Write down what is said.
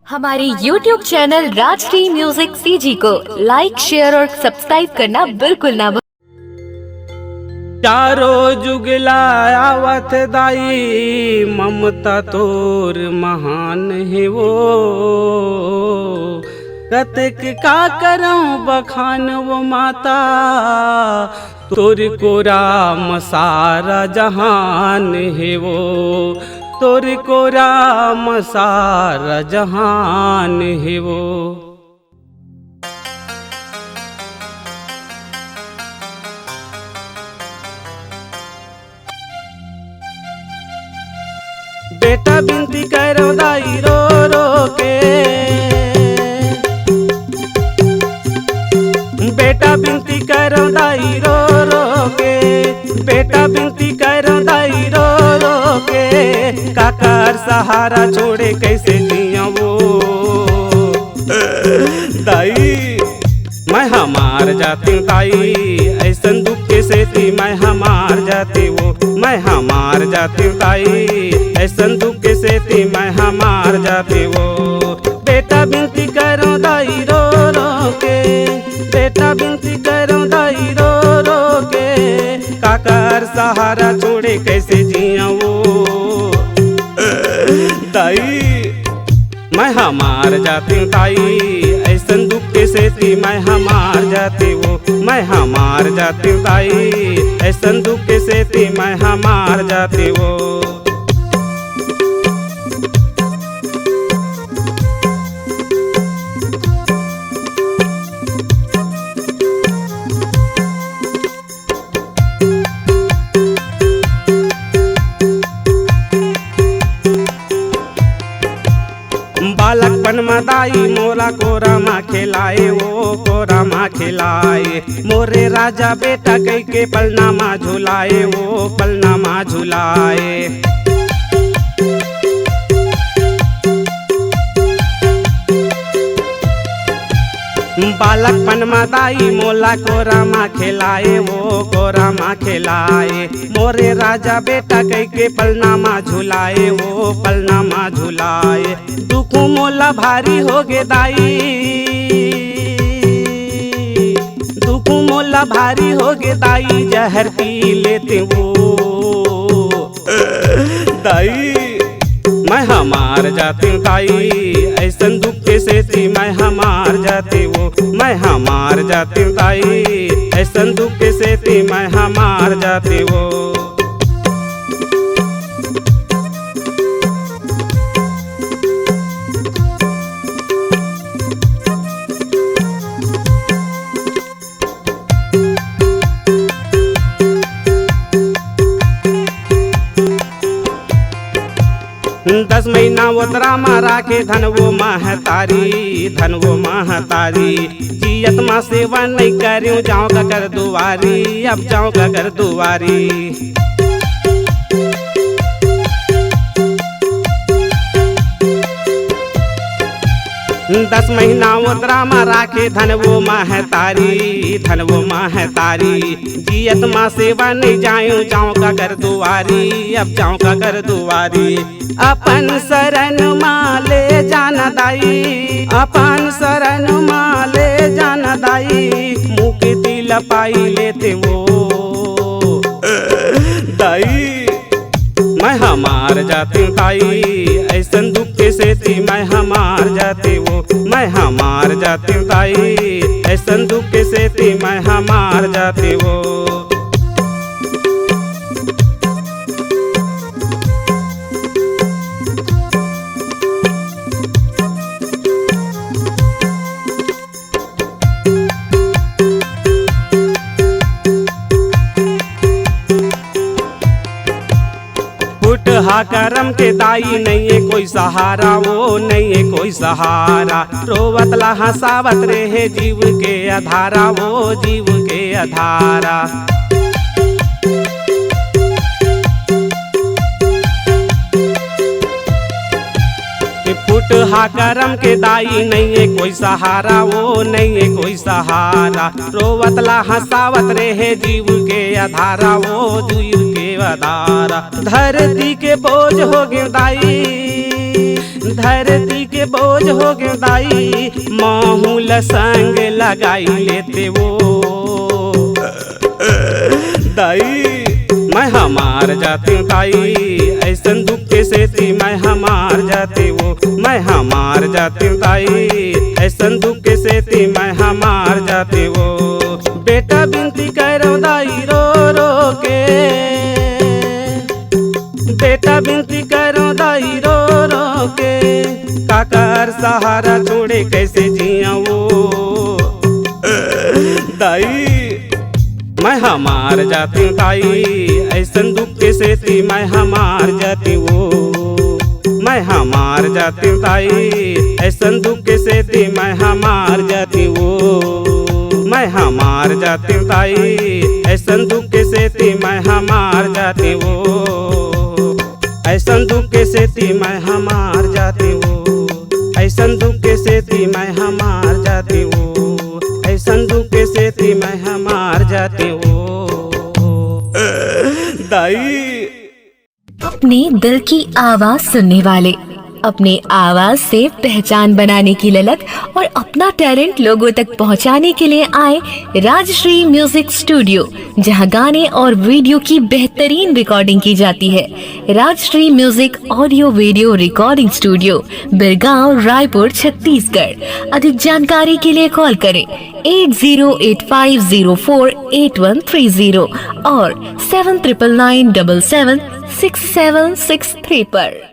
हमारे YouTube channel Rajshri music CG को like, share और सब्सक्राइब करना बिल्कुल ना चारो जुगला आवत दाई, ममता तोर महान है वो। कतक का करऊं बखान वो माता, तोर को राम सारा जहान है वो। तोर को राम सारा जहान है वो। बेटा बिनती करो दाई रो रो के, बेटा बिनती करो दाई रो रो के, बेटा बिनती करो दाई रो रो के। काकर सहारा छोड़े कैसे जिया वो दाई, मैं हमार जाती ताई ऐसन दुख के सेती। मैं हमार जाती वो, मैं हमार जाती ताई ऐसन दुख के सेती। मैं हमार जाती वो। बेटा बिनती करो दाई रो रो के, बेटा बिनती करो दाई रो रो के। काकर सहारा छोड़े कैसे जिया वो दाई, मैं हमार जाती ताई ऐसन दुख के सेती। मैं हमार जाती वो, मैं हमार जाती ताई ऐसन दुख के सेती। मैं हमार जाती वो। बालकपन में दाई मोरा कोरा माँ खिलाए वो, कोरा माँ खिलाए। मोरे राजा बेटा कह के पलना माँ झुलाए वो, पलना माँ झुलाए। बालकपन में दाई मोला कोरा माँ खिलाए वो, कोरा माँ खिलाए। मोरे राजा बेटा कह के पलना माँ झुलाए वो, पलना माँ झुलाए। दुख मोला भारी हो गे दाई, दुख मोला भारी हो गे दाई। जहर पी लेते वो दाई, मैं हमार जाती ताई ऐसन दुख के सेती। मैं हमार जाती वो, मैं हमार जाती ताई ऐसन दुख के सेती। मैं हमार जाती वो। दस महीना ओतरा माँ राखे धन वो महतारी, धन वो महतारी। जियत माँ सेवा नहीं करूँ जाऊँ का कर दुआरी, अब जाऊँ का कर दुआरी। दस महीना ओतरा माँ राखे धन वो महतारी, धन वो महतारी। जियत माँ सेवा नहीं जाऊँ जाऊँ का कर दुआरी, अब जाऊँ का कर दुआरी। अपन शरण माँ ले जाना दाई, अपन शरण माँ ले जाना दाई। मुक्ति लपाई लेते वो दाई, मैं हमार जाती ताई ऐसन दुख के सेती। मैं हमार जाती वो, मैं हमार जाती ताई ऐसन दुख के सेती। मैं हमार जाती वो। हा करम के दाई नहीं है कोई सहारा वो, नहीं है कोई सहारा। रोवतला हंसावत रहे जीव के अधारा वो, जीव के अधारा। फुट हा करम के दाई नहीं है कोई सहारा वो, नहीं है कोई सहारा। रोवतला हंसावत रहे जीव के अधारा वो, जीव के अधारा। धरती के बोझ हो गे दाई, धरती के बोझ हो गए दाई, माहौल संग लगाई लेते वो दाई। मैं हमार जाती ताई ऐसन दुख के सेती, मैं हमार जाती वो, मैं हमार जाती ताई ऐसन दुख के सेती, मैं हमार जाती वो। बेटा बिनती करो दाई रो रो के, बेटा बिनती करो दाई रो रो के, काकर सहारा छोड़े कैसे जिया वो दाई। मैं हमार जाती ताई ऐसन दुख के सेती, मैं हमार जाती वो, मैं हमार जाती ताई ऐसन दुख के सेती, मैं हमार जाती वो, मैं हमार जाती ताई ऐसन दुख के सेती, मैं हमार जाती वो, ऐसन दुख के सेती मैं हमार जाती वो, ऐसन दुख के सेती मैं हमार जाती वो, ऐसन दुख के सेती मैं हमार जाती वो दाई। अपने दिल की आवाज सुनने वाले, अपने आवाज से पहचान बनाने की ललक और अपना टैलेंट लोगों तक पहुंचाने के लिए आए राजश्री म्यूजिक स्टूडियो, जहां गाने और वीडियो की बेहतरीन रिकॉर्डिंग की जाती है। Rajshri music audio video recording studio, Birgaon, Raipur, Chhattisgarh. अधिक जानकारी के लिए कॉल करें 8085048130 और 7999776763 पर।